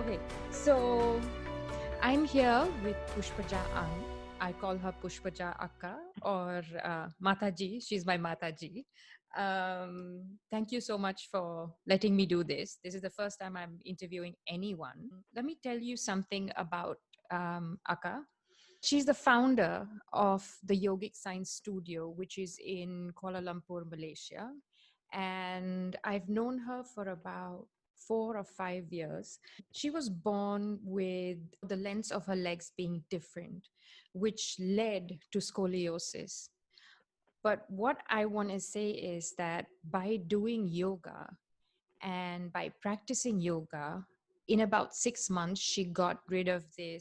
Okay, so I'm here with Pushpaja Ang. I call her Pushpaja Akka or Mataji. She's my Mataji. Thank you so much for letting me do this. This is the first time I'm interviewing anyone. Let me tell you something about Akka. She's the founder of the Yogic Science Studio, which is in Kuala Lumpur, Malaysia. And I've known her for about 4 or 5 years. She was born with the lengths of her legs being different, which led to scoliosis. But what I want to say is that by doing yoga and by practicing yoga, in about 6 months, she got rid of the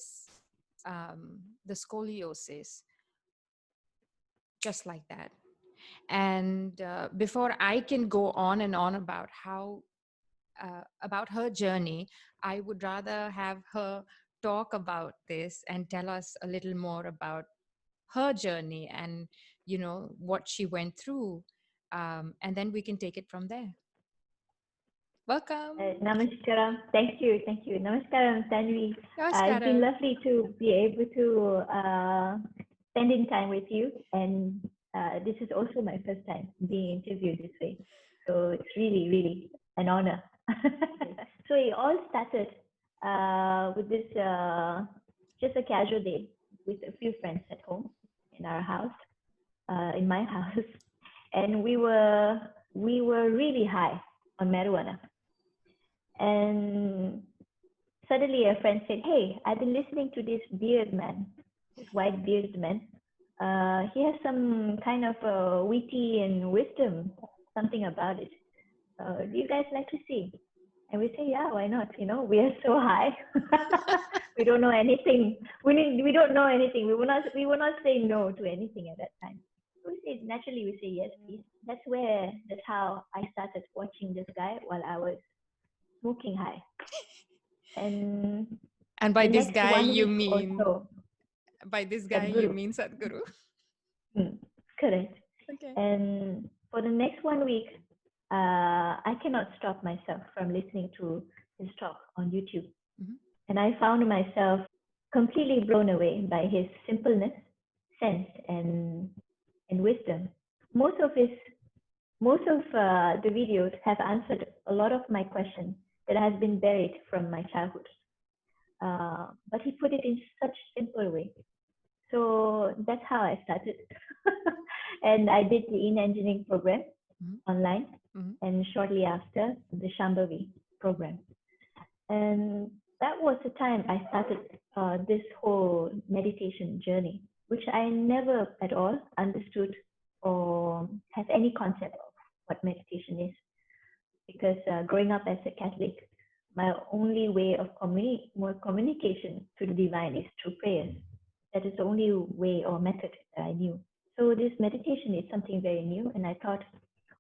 scoliosis, just like that. And before I can go on and on about about her journey, I would rather have her talk about this and tell us a little more about her journey and what she went through, and then we can take it from there. Welcome. Namaskaram. Thank you. Namaskaram, Tanvi. It's been lovely to be able to spend in time with you, and this is also my first time being interviewed this way. So it's really, really an honor. So it all started with this just a casual day with a few friends at home in our house, in my house, and we were really high on marijuana. And suddenly a friend said, "Hey, I've been listening to this beard man, this white bearded man. He has some kind of witty and wisdom, something about it. Do you guys like to see?" And we say, "Yeah, why not? You know, we are so high. We don't know anything. We don't know anything. We will not say no to anything at that time." We say, naturally, we say yes, please. That's how I started watching this guy while I was smoking high. And by this guy you mean Sadhguru. Correct. Okay. And for the next 1 week, I cannot stop myself from listening to his talk on YouTube. Mm-hmm. And I found myself completely blown away by his simpleness, sense, and wisdom. Most of the videos have answered a lot of my questions that has been buried from my childhood. But he put it in such simple way. So that's how I started. And I did the engineering program online, and shortly after the Shambhavi program. And that was the time I started this whole meditation journey, which I never at all understood or have any concept of what meditation is. Because growing up as a Catholic, my only way of communication to the divine is through prayers. That is the only way or method that I knew. So this meditation is something very new, and I thought,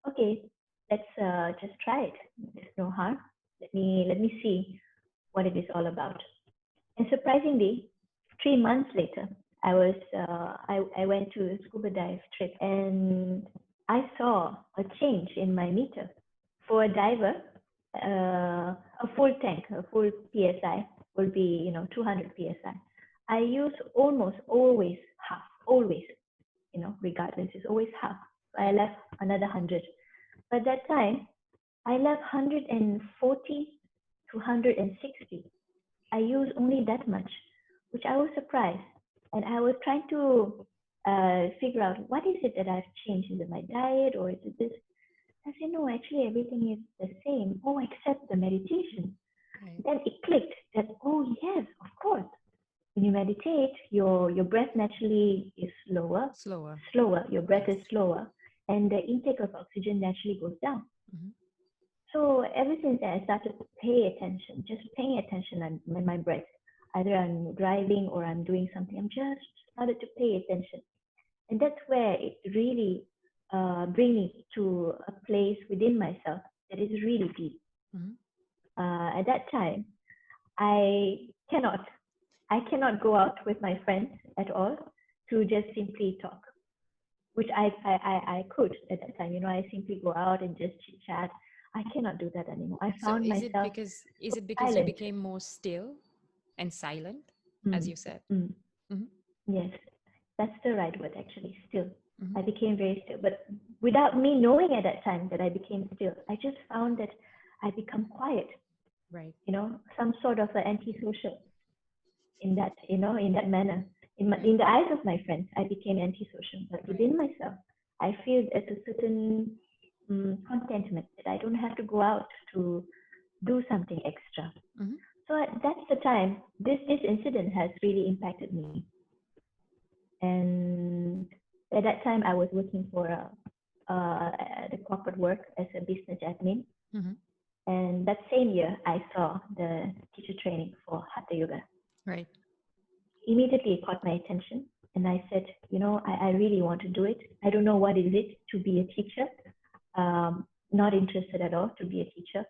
okay, let's just try it. There's no harm. Let me see what it is all about. And surprisingly, 3 months later, I went to a scuba dive trip, and I saw a change in my meter. For a diver, a full tank, a full PSI will be 200 PSI. I use almost always half, always, regardless, it's always half. I left another 100. But that time, I left 140 to 160. I use only that much, which I was surprised. And I was trying to figure out, what is it that I've changed? Is it my diet, or is it this? I said, no, actually everything is the same. Oh, except the meditation. Right. Then it clicked that, oh yes, of course. When you meditate, your breath naturally is slower. Your breath is slower, and the intake of oxygen naturally goes down. Mm-hmm. So ever since I started to pay attention, just paying attention on my breath. Either I'm driving or I'm doing something, I'm just started to pay attention. And that's where it really bring me to a place within myself that is really deep. Mm-hmm. At that time, I cannot go out with my friends at all to just simply talk, which I could at that time. I simply go out and just chit chat. I cannot do that anymore. I So found myself is it because you silent. became more still and silent, as Mm, you said? mm. Hmm. Yes, that's the right word actually, still. Hmm. I became very still. But without me knowing at that time that I became still, I just found that I become quiet, Right. some sort of an antisocial in that, in that manner. Right. In the eyes of my friends, I became antisocial. But Right. within myself, I feel there's a certain contentment that I don't have to go out to do something extra. Hmm. So that's the time this incident has really impacted me. And at that time, I was working for the corporate work as a business admin. Hmm. And that same year, I saw the teacher training for Hatha Yoga. Right. Immediately, it caught my attention. And I said, I really want to do it. I don't know what is it to be a teacher. Not interested at all to be a teacher,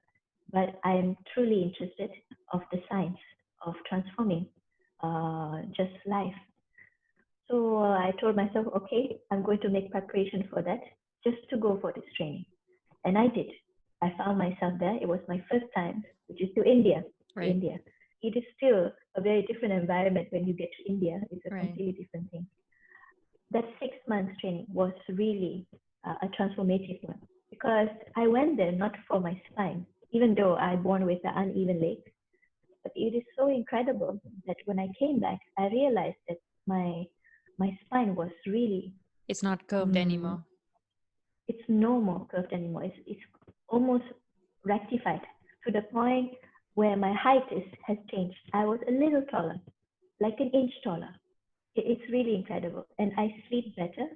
but I am truly interested of the science of transforming just life. So I told myself, okay, I'm going to make preparation for that, just to go for this training. And I did. I found myself there. It was my first time, which is to India. To Right. India. It is still a very different environment when you get to India. It's a Right. completely different thing. That 6 months training was really a transformative one, because I went there not for my spine, even though I'm born with an uneven leg. But it is so incredible that when I came back, I realized that my spine was really It's not curved um, anymore. it's no more curved anymore. It's almost rectified to the point where my height has changed. I was a little taller, like an inch taller. It's really incredible, and I sleep better.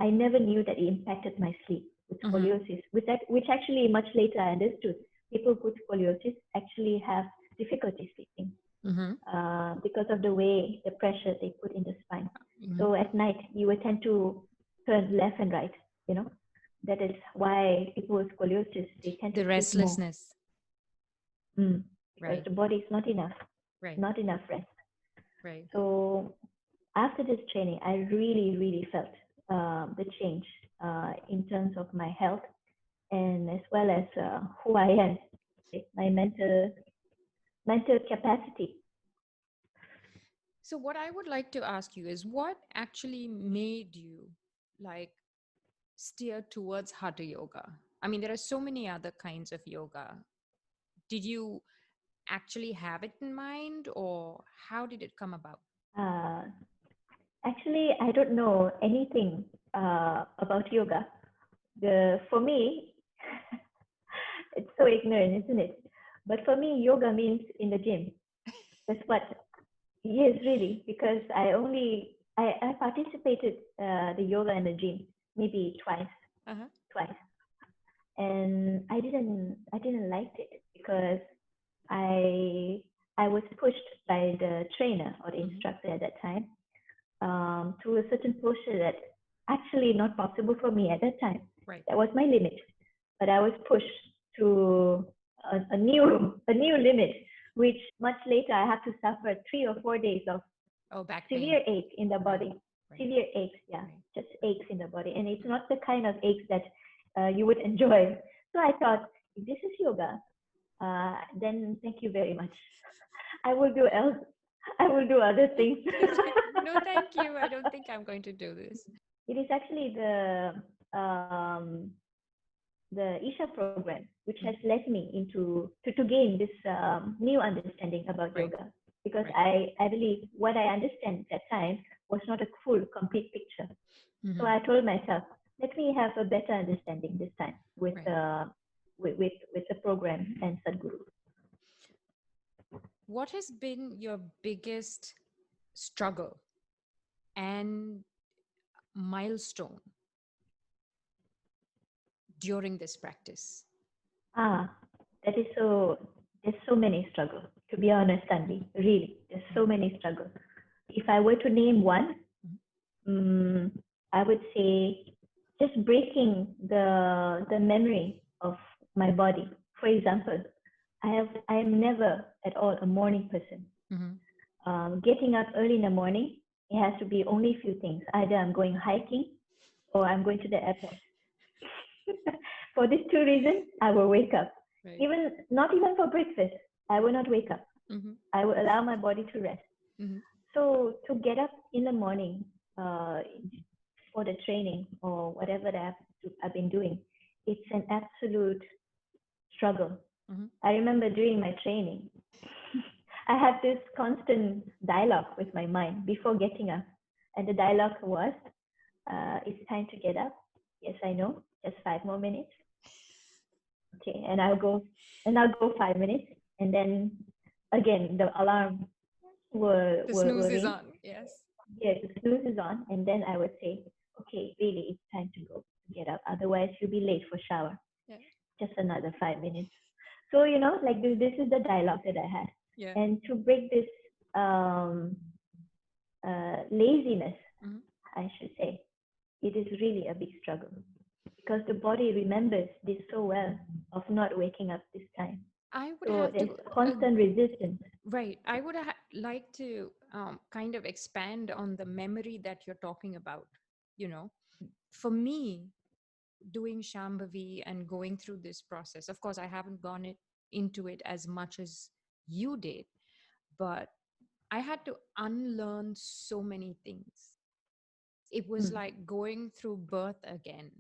I never knew that it impacted my sleep with Hmm. scoliosis, which actually much later I understood. People with scoliosis actually have difficulty sleeping Hmm. because of the way the pressure they put in the spine. Hmm. So at night, you will tend to turn left and right, you know. That is why people with scoliosis, they tend to The sleep more, restlessness. because Right. the body is Right. not enough rest. Right. So after this training, I really, really felt the change in terms of my health, and as well as who I am, my mental capacity. So what I would like to ask you is what actually made you like steer towards hatha yoga? I mean, there are so many other kinds of yoga. Did you actually have it in mind, or how did it come about? Uh, Actually, I don't know anything about yoga. For me, it's so ignorant, isn't it? But for me, yoga means in the gym. That's what. Yes, really, because I participated the yoga in the gym maybe Uh-huh. twice, and I didn't like it because I I was pushed by the trainer or the Hmm. instructor at that time to a certain posture that actually not possible for me at that time. Right. That was my limit, but I was pushed to a new limit, which much later I have to suffer 3 or 4 days of Oh, back pain. severe ache in the Right. body. Right. Severe aches, yeah, Right. just aches in the body, and it's not the kind of aches that you would enjoy. So I thought, if this is yoga, then thank you very much. I will do else. I will do other things. No, thank you. I don't think I'm going to do this. It is actually the Isha program which has Mhm. led me into to gain this new understanding about Right. yoga, because Right. I believe what I understand at that time was not a full complete picture. So Hmm. I told myself, let me have a better understanding this time with Right. with the program and Sadhguru. What has been your biggest struggle and milestone during this practice? Ah, that is so. There's so many struggles. To be honest, Tanvi, really, there's so many struggles. If I were to name one, Mhm. um, I would say just breaking the memory of my body. For example, I am never at all a morning person. Mhm. Getting up early in the morning, it has to be only a few things. Either I'm going hiking or I'm going to the airport. For these two reasons, I will wake up. Right. Even not even for breakfast, I will not wake up. Mm-hmm. I will allow my body to rest. Mm-hmm. So to get up in the morning for the training or whatever that I've been doing, it's an absolute struggle. Mm-hmm. I remember during my training, I had this constant dialogue with my mind before getting up. And the dialogue was, it's time to get up. Yes, I know. Just 5 more minutes. Okay, and I'll go 5 minutes. And then again, the alarm The snooze is ring. on. Yes. Yes, the snooze is on. And then I would say, okay, really, it's time to go, get up. Otherwise, you'll be late for shower. Yeah. Just another 5 minutes. So, like this is the dialogue that I had. Yeah. And to break this laziness, Mm-hmm. I should say, it is really a big struggle because the body remembers this so well of not waking up this time. I would So have there's to constant resistance. right. I would like to kind of expand on the memory that you're talking about. You know, for me, doing Shambhavi and going through this process, of course, I haven't gone into it as much as you did, but I had to unlearn so many things. It was Mm. like going through birth again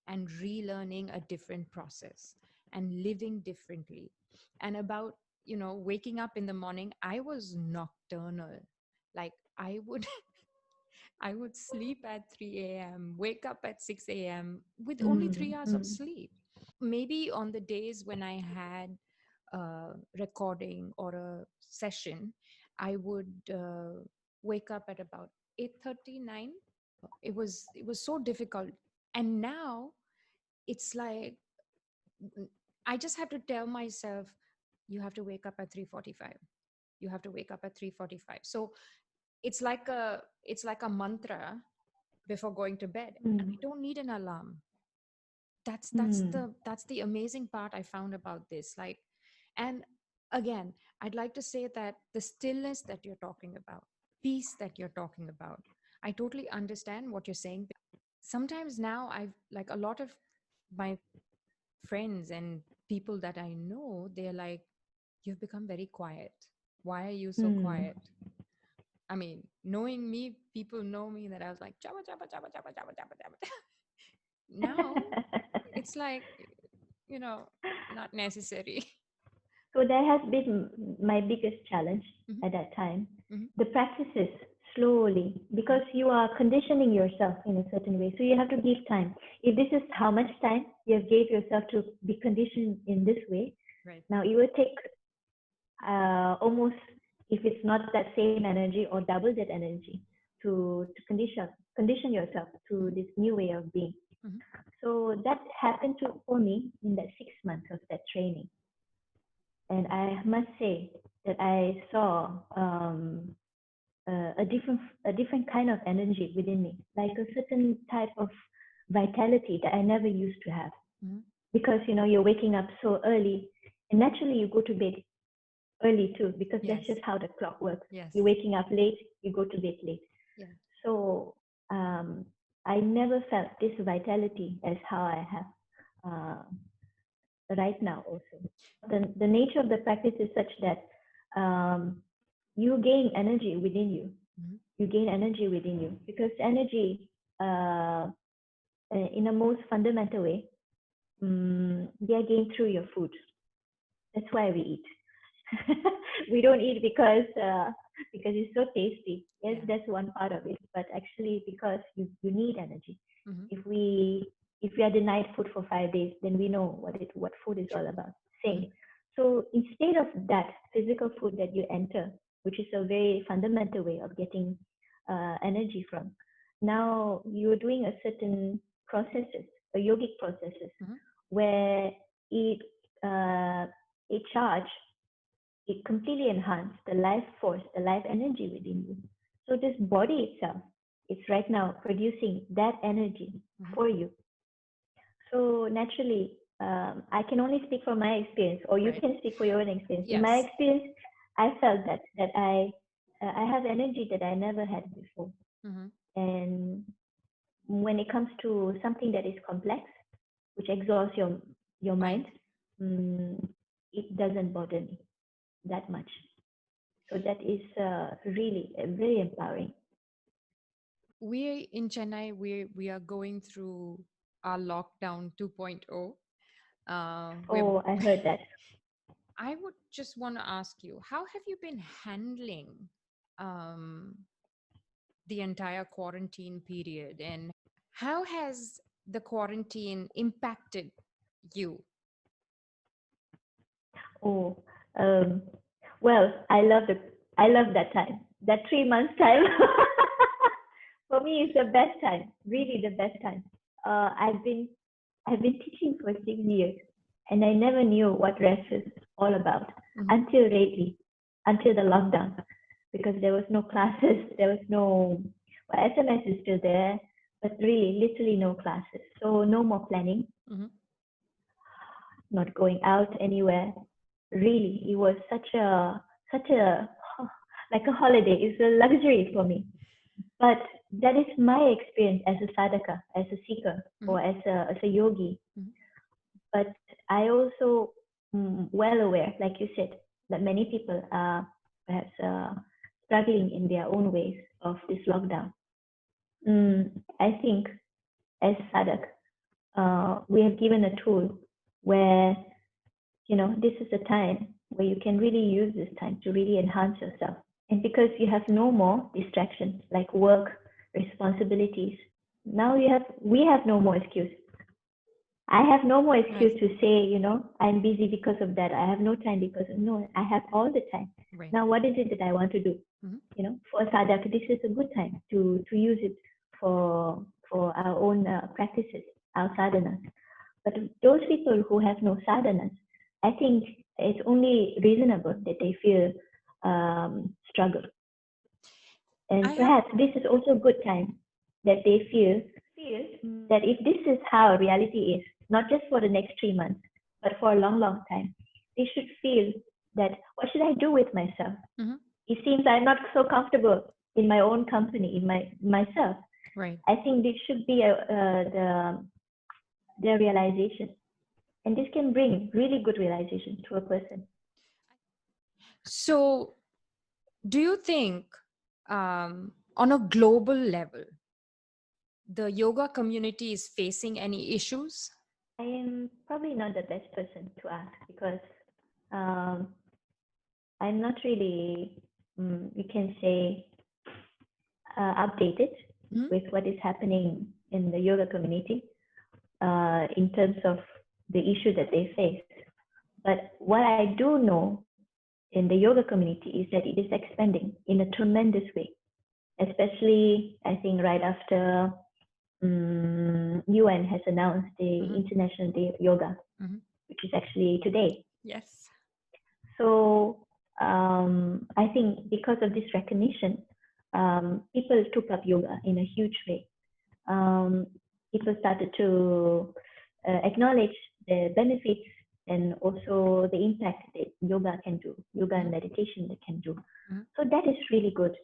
and relearning a different process and living differently. And about, waking up in the morning, I was nocturnal. Like I would I would sleep at 3 a.m., wake up at 6 a.m. with only Mm. 3 hours of Mm. sleep. Maybe on the days when I had a recording or a session, I would wake up at about 8:39. It was so difficult. And now it's like I just have to tell myself, you have to wake up at 3:45. You have to wake up at 3:45. So it's like a mantra before going to bed. And I Mm. don't need an alarm. That's that's Mm. the that's the amazing part I found about this. Like, and again, I'd like to say that the stillness that you're talking about, peace that you're talking about, I totally understand what you're saying. Sometimes now I've like a lot of my friends and people that I know, they're like, you've become very quiet. Why are you so Mm. quiet? I mean, knowing me, people know me that I was like, jabba, jabba, jabba, jabba, jabba, jabba, jabba. Now it's like, you know, not necessary. So that has been my biggest challenge Mhm, at that time. mhm, The practices slowly because you are conditioning yourself in a certain way. So you have to give time. If this is how much time you have gave yourself to be conditioned in this way, right. now it will take almost, if it's not that same energy or double that energy to condition yourself to Mhm, this new way of being. mhm, So that happened for me in that 6 months of that training. And I must say that I saw a different kind of energy within me, like a certain type of vitality that I never used to have. mhm. Because you're waking up so early, and naturally you go to bed early too, because that's Yes. just how the clock works. You're Yes. waking up late, you go to bed late. Yeah. So I never felt this vitality as how I have right now also. The nature of the practice is such that you gain energy within you. Mhm. You gain energy within you because energy, in a most fundamental way, they are gained through your food. That's why we eat. We don't eat because it's so tasty. Yes, Yeah. that's one part of it, but actually because you need energy. Mhm. If we are denied food for 5 days, then we know what food is all True. about. Mhm. Same. So instead of that physical food that you enter, which is a very fundamental way of getting energy from, now you're doing a certain processes, a yogic processes, Mhm. where it uh, it charge, it completely enhance the life force, the life energy within you. So this body itself is right now producing that energy Mhm. for you. So naturally, I can only speak from my experience, or you Right. can speak for your own experience. In my Yes. experience, I felt that I have energy that I never had before, Mhm. and when it comes to something that is complex, which exhausts your mind, it doesn't bother me that much. So that is really very empowering. We in Chennai, we are going through our lockdown 2.0. We're Oh, I heard that. I would just want to ask you, how have you been handling um, the entire quarantine period, and how has the quarantine impacted you? Oh, um, well, I love that time. That 3 months time for me is the best time. Really, the best time. Uh, I've been I've been teaching for 6 years, and I never knew what rest is all about until lately, until the lockdown, because there was no classes, there was no, well, SMS is still there, but really, literally no classes. So no more planning, not going out anywhere. Really, it was such a like a holiday. It's a luxury for me. But that is my experience as a sadhaka, as a seeker, or as a yogi. But I also well aware, like you said, that many people are perhaps struggling in their own ways of this lockdown. I think as sadhak, we have given a tool where this is a time where you can really use this time to really enhance yourself. And because you have no more distractions like work, responsibilities, now we have no more excuse. I have no more excuse to say, I'm busy because of that. I have no time because no, I have all the time. Right. Now, what is it that I want to do? For sadhaka, this is a good time to use it for our own practices, our sadhanas. But those people who have no sadhanas, I think it's only reasonable that they feel struggle. And perhaps this is also a good time that they feel that if this is how reality is, not just for the next 3 months, but for a long, long time, they should feel that what should I do with myself? It seems I'm not so comfortable in my own company, in myself. Right. I think this should be the realization. And this can bring really good realization to a person. So, do you think on a global level, the yoga community is facing any issues? I am probably not the best person to ask because I'm not really, you can say, updated with what is happening in the yoga community in terms of the issue that they face. But what I do know in the yoga community is that it is expanding in a tremendous way, especially I think right after UN has announced the International Day of Yoga, which is actually today. Yes. So I think because of this recognition, people took up yoga in a huge way. People started to acknowledge the benefits and also the impact that yoga can do, yoga and meditation that can do. So that is really good.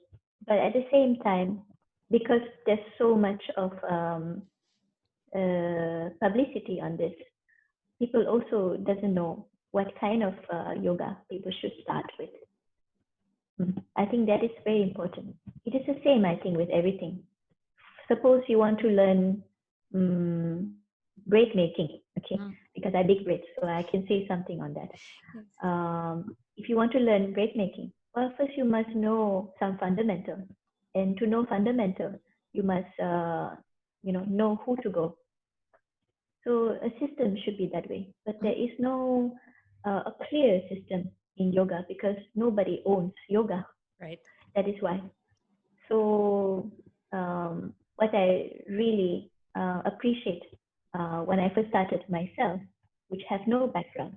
But at the same time, because there's so much of publicity on this, people also doesn't know what kind of yoga people should start with. I think that is very important. It is the same, I think, with everything. Suppose you want to learn bread making, okay? Because I bake bread, so I can say something on that. Yes. If you want to learn bread making, well, first you must know some fundamentals. And to know fundamentals, you must, know who to go. So a system should be that way. But there is no a clear system in yoga because nobody owns yoga. Right. That is why. So what I really appreciate when I first started myself, which has no background,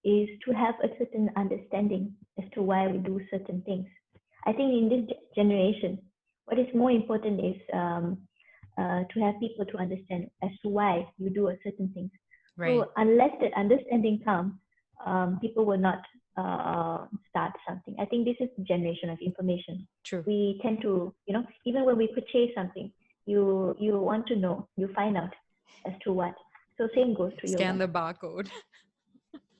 is to have a certain understanding as to why we do certain things. I think in this generation, what is more important is to have people to understand as to why you do a certain thing. Right. So unless that understanding comes, people will not start something. I think this is the generation of information. True. We tend to, even when we purchase something, you want to know, you find out as to what. So same goes to Scan yoga. the barcode.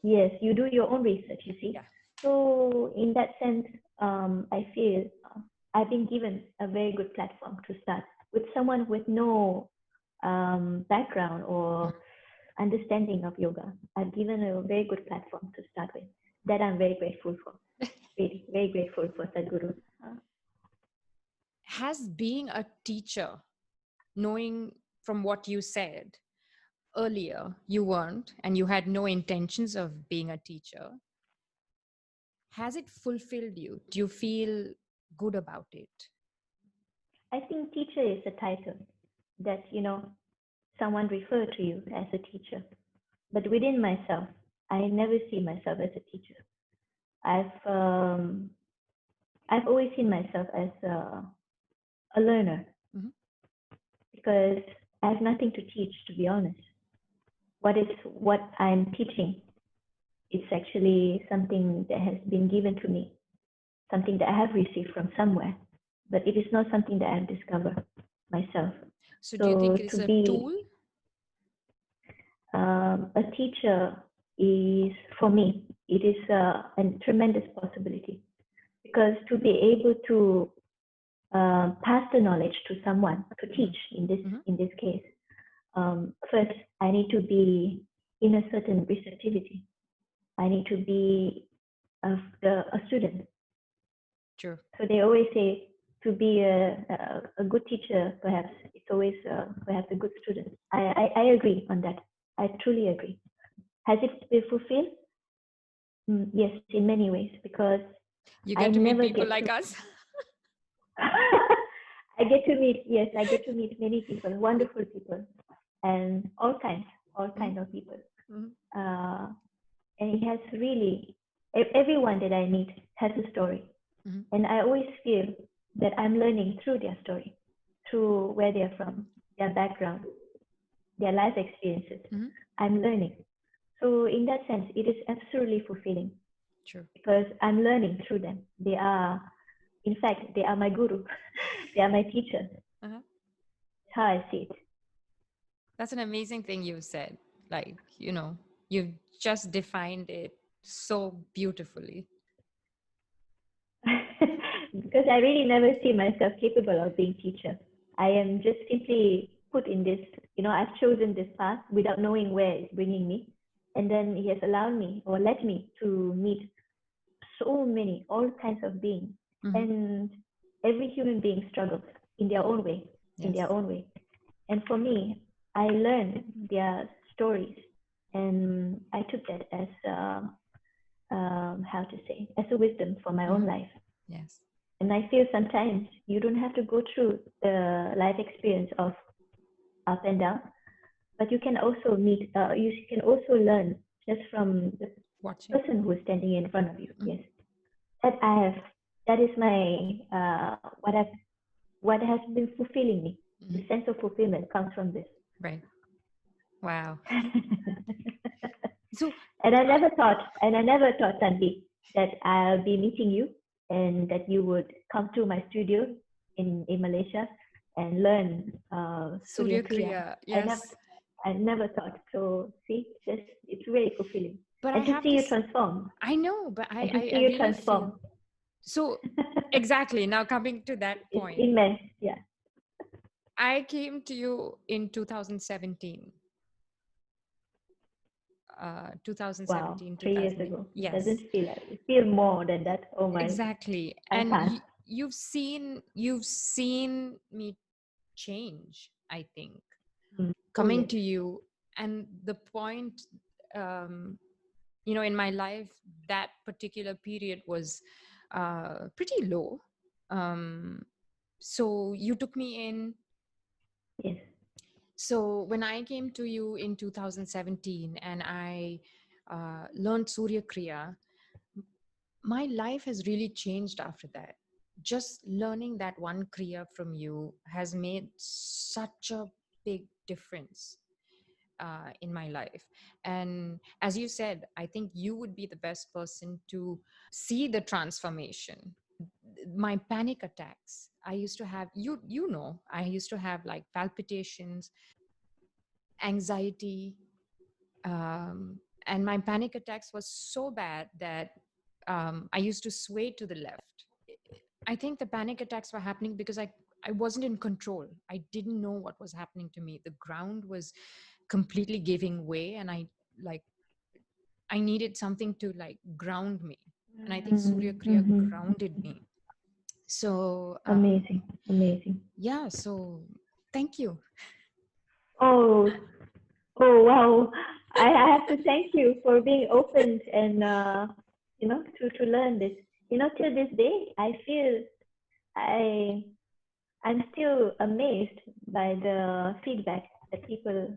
Yes, you do your own research, you see. Yeah. So in that sense, I feel I've been given a very good platform to start with someone with no background or understanding of yoga. I've given a very good platform to start with. That I'm very grateful for. Really, very grateful for Sadhguru. Has being a teacher, knowing from what you said earlier, you weren't and you had no intentions of being a teacher, has it fulfilled you? Do you feel good about it? I think teacher is a title that, someone refer to you as a teacher. But within myself, I never see myself as a teacher. I've um, I've always seen myself as a learner Mhm. because I have nothing to teach, to be honest. What I'm teaching? It's actually something that has been given to me, something that I have received from somewhere, but it is not something that I've discovered myself. So do you So think it to is a be tool? a teacher is, for me, it is a tremendous possibility because to be able to pass the knowledge to someone, to teach in this case, first I need to be in a certain receptivity. I need to be a student. Sure. So they always say to be a good teacher, perhaps it's always perhaps a good student. I agree on that. I truly agree. Has it been fulfilled? Yes, in many ways, because You I get to meet never people get like to. us. I get to meet, yes, I get to meet many people, wonderful people, and all kinds of people. Mhm. Uh, and it has really, everyone that I meet has a story. Mhm. And I always feel that I'm learning through their story, through where they're from, their background, their life experiences. Mhm. I'm learning. So in that sense, it is absolutely fulfilling Sure. because I'm learning through them. They are, in fact, they are my guru. They are my teachers. Uh-huh. That's how I see it. That's an amazing thing you've said. Like, you've just defined it so beautifully. Because I really never see myself capable of being teacher. I am just simply put in this, I've chosen this path without knowing where it's bringing me. And then he has allowed me or let me to meet so many, all kinds of beings. Mhm. And every human being struggles in their own way, in Yes. their own way. And for me, I learned their stories and I took that as, how to say, as a wisdom for my own life. Yes. And I feel sometimes you don't have to go through the life experience of up and down, but you can also you can also learn just from the Watching. person who's standing in front of you. Yes, that I have. That is my what has been fulfilling me. The sense of fulfillment comes from this. Right. Wow. So And I never thought, Tanvi, that I'll be meeting you and that you would come to my studio in Malaysia and learn Surya Surya Kriya. Kriya, yes. I never thought. So see, it's really fulfilling. But I And to have see to, you transform. I know, but And to see I you really feel transform. so. Exactly. Now coming to that It's point, immense. Yeah. I came to you in 2017. Wow. 2017, 3 years 2008. ago. It doesn't Yes, feel like it feels more than that. Oh my, exactly. time And passed. you've seen me change, I think, Oh coming yes. to you. And the point, um, in my life, that particular period was pretty low. Um, so you took me in. Yes. So when I came to you in 2017 and I learned Surya Kriya, my life has really changed after that. Just learning that one Kriya from you has made such a big difference in my life. And as you said, I think you would be the best person to see the transformation. My panic attacks, I used to have, I used to have like palpitations, anxiety, And my panic attacks was so bad that I used to sway to the left. I think the panic attacks were happening because I wasn't in control. I didn't know what was happening to me. The ground was completely giving way, and I needed something to like ground me. And I think Surya Kriya Mm-hmm. grounded me. So Amazing. yeah, so thank you. Oh, oh wow. I have to thank you for being open and to learn this. Till this day, I feel I I'm still amazed by the feedback that people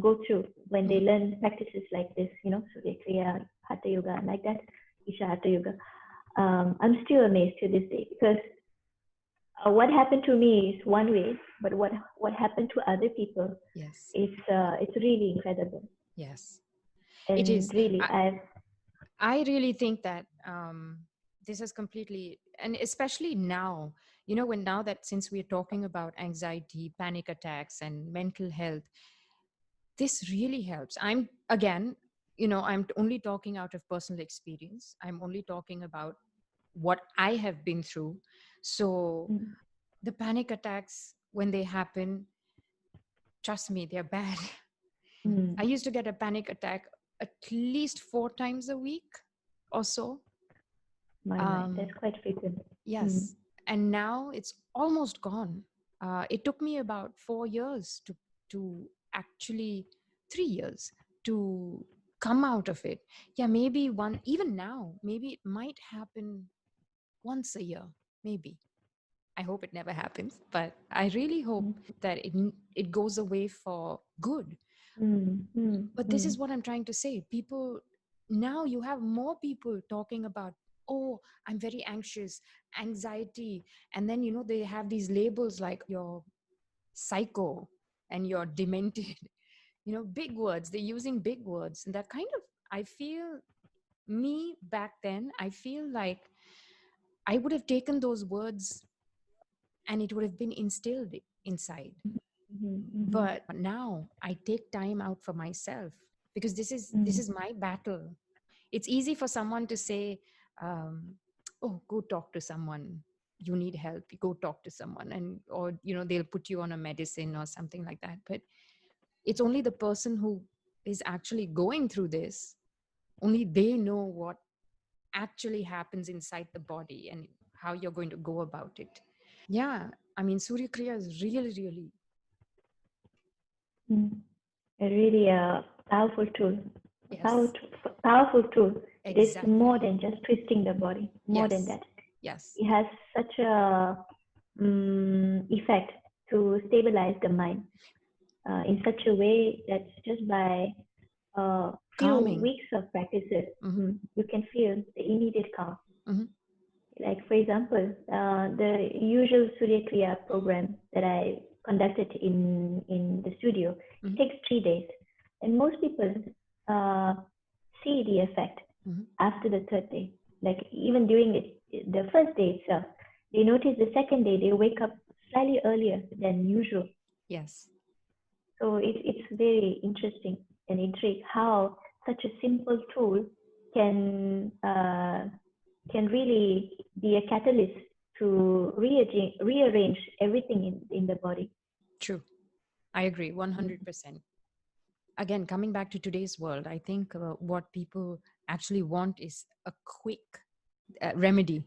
go through when they learn practices like this. Surya Kriya, Hatha Yoga, like that, Isha Hatha Yoga. I'm still amazed to this day because what happened to me is one way, but what happened to other people, Yes. it's really incredible. Yes. It And is. really, I really think that this is completely, and especially now, when now that since we're talking about anxiety, panic attacks, and mental health, this really helps. Again, I'm only talking out of personal experience. I'm only talking about what I have been through. So mm, the panic attacks, when they happen, trust me, they're bad. I mm, used to get a panic attack at least 4 times a week or so. my, that's Um, quite frequent. Mm, yes. And now it's almost gone. It took me about 4 years to actually 3 years to come out of it. Yeah, maybe even now, maybe it might happen once a year, maybe. I hope it never happens, but I really hope mm, that it goes away for good. mm, mm, But this mm, is what I'm trying to say. People, now you have more people talking about, oh, I'm very anxious, anxiety. And then, they have these labels like you're psycho and you're demented, big words. They're using big words. And that kind of, I feel, me back then, I feel like I would have taken those words and it would have been instilled inside. mhm, mhm, But now I take time out for myself because this mm, is my battle. It's easy for someone to say, um, oh, go talk to someone, you need help, you go talk to someone, and or they'll put you on a medicine or something like that. But it's only the person who is actually going through this, only they know what actually happens inside the body and how you're going to go about it. Yeah, I mean, Surya Kriya is really, really. mm. A really powerful tool. A Yes, powerful tool. It is exactly. more than just twisting the body. More than Yes, that, yes, it has such a effect to stabilize the mind in such a way that just by a few calming. weeks of practices, Hmm. you can feel the immediate calm. Hmm. Like, for example, the usual Surya Kriya program that I conducted in the studio, it Hmm. takes 3 days. And most people uh, see the effect Hmm. after the third day. Like, even during the first day itself, they notice the second day they wake up slightly earlier than usual. Yes, So it's very interesting and intriguing how such a simple tool can really be a catalyst to rearrange everything in the body. true. I agree Mm. 100%. Again, coming back to today's world, I think what people actually want is a quick remedy.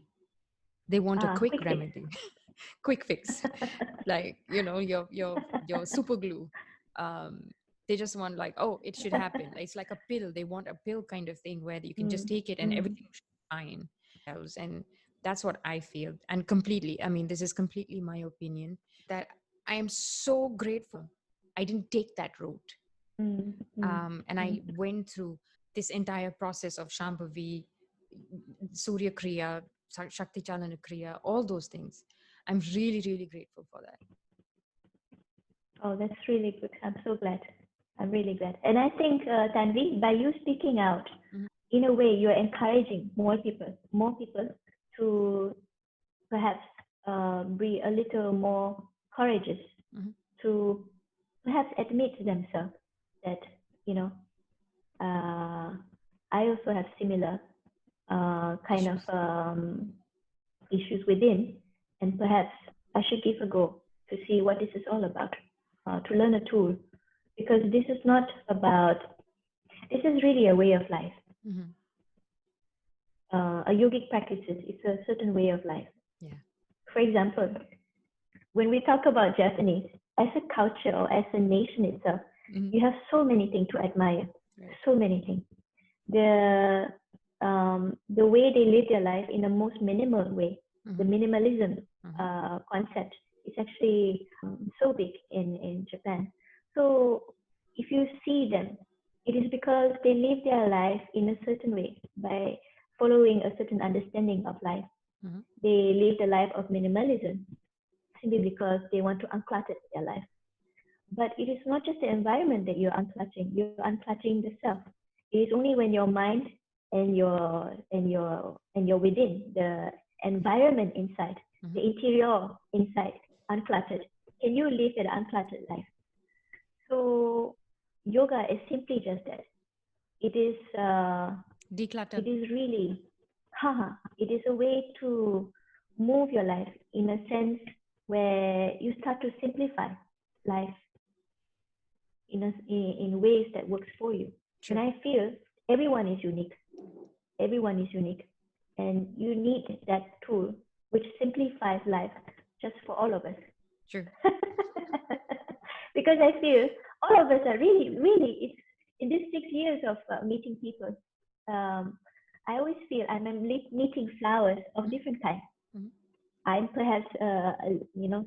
They want a quick Quick fix. remedy, quick fix, like your super glue. Um, they just want like, oh, it should happen. It's like a pill. They want a pill kind of thing where you can just Mm, take it and mm, everything should be fine. And that's what I feel. And completely, I mean, this is completely my opinion that I am so grateful I didn't take that route. mm, mm, And mm. I went through this entire process of Shambhavi, Surya Kriya, Shakti Chalana Kriya, all those things. I'm really, really grateful for that. Oh, that's really good. I'm so glad. I'm really glad. And I think, Tanvi, by you speaking out, Mhm. in a way, you're encouraging more people to perhaps be a little more courageous Mhm. to perhaps admit to themselves that, you know, I also have similar kind Issues. of issues within, and perhaps I should give a go to see what this is all about, to learn a tool, because this is not about, this is really a way of life. Mm-hmm. A yogic practice is a certain way of life. Yeah. For example, when we talk about Japanese, as a culture or as a nation itself, Mm-hmm. you have so many things to admire, Right. so many things. The way they live their life in the most minimal way, the Mm-hmm. minimalism Mm-hmm. concept is actually so big in Japan. So if you see them, it is because they live their life in a certain way by following a certain understanding of life. Mm-hmm. They live the life of minimalism simply because they want to unclutter their life. But it is not just the environment that you're unclutching the self. It is only when your mind and your within, the environment inside, Mm-hmm. the interior inside, uncluttered, can you live an uncluttered life? So yoga is simply just that. It is Declutter. it is really, it is a way to move your life in a sense where you start to simplify life in ways that works for you. True. And I feel everyone is unique. Everyone is unique. And you need that tool which simplifies life just for all of us. True. Because I feel all of us are really, it's in these 6 years of meeting people, I always feel I'm meeting flowers of different kinds. Mm-hmm. I'm perhaps,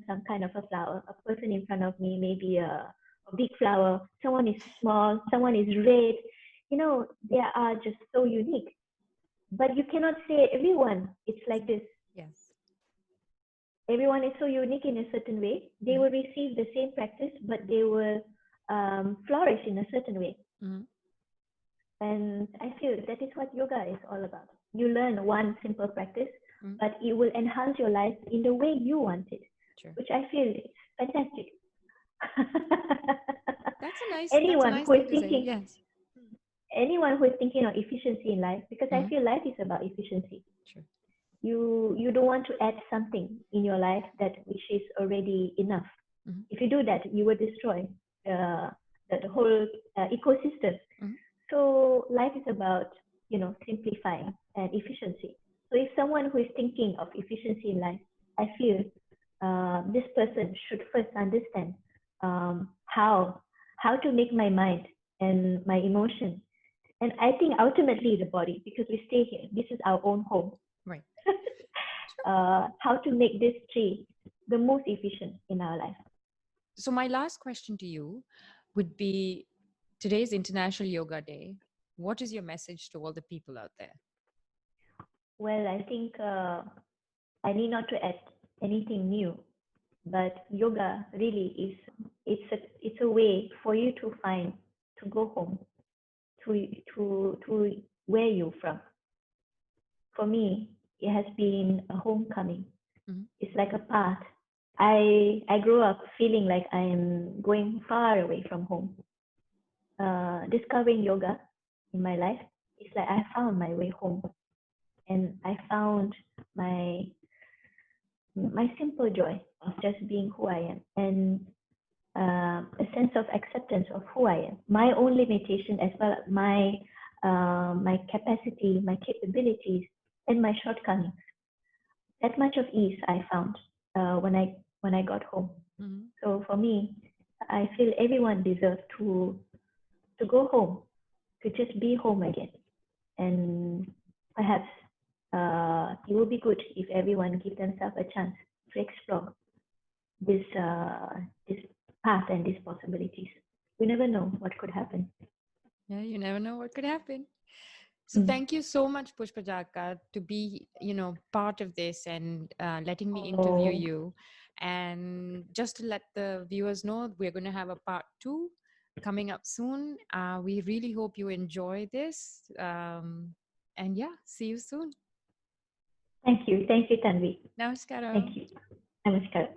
some kind of a flower. A person in front of me, maybe a big flower. Someone is small, someone is red. They are just so unique. But you cannot say everyone it's like this. Yes. Everyone is so unique in a certain way. They Mm-hmm. will receive the same practice, but they will flourish in a certain way. Mm-hmm. And I feel that is what yoga is all about. You learn one simple practice, Mm-hmm. but it will enhance your life in the way you want it, True. which I feel is fantastic. That's a nice anyone who is thing to say. thinking, Yes. anyone who is thinking of efficiency in life, because I feel life is about efficiency. True. You don't want to add something in your life that which is already enough. Mm-hmm. If you do that, you will destroy the whole ecosystem. Mm-hmm. So life is about simplifying and efficiency. So if someone who is thinking of efficiency in life, I feel this person should first understand how to make my mind and my emotion, and I think ultimately the body, because we stay here. This is our own home. Right. How to make this tree the most efficient in our life. So my last question to you would be, today's International Yoga Day. What is your message to all the people out there? Well, I think I need not to add anything new, but yoga really is it's a way for you to find, to go home, to where you're from. For me, it has been a homecoming. Mm-hmm. It's like a path. I grew up feeling like I am going far away from home. Discovering yoga in my life, it's like I found my way home, and I found my simple joy of just being who I am, and a sense of acceptance of who I am, my own limitation, as well as my capacity, my capabilities, and my shortcomings. That much of ease I found when I got home. Mm-hmm. So for me, I feel everyone deserves to go home, to just be home again, and perhaps it will be good if everyone give themselves a chance to explore this path and these possibilities. We never know what could happen. Yeah, you never know what could happen. So thank you so much, PUSHPAJA, to be, part of this and letting me interview you. And just to let the viewers know, we're going to have a part 2 coming up soon. We really hope you enjoy this. And yeah, see you soon. Thank you, Tanvi. Namaskaram. Thank you. Namaskar.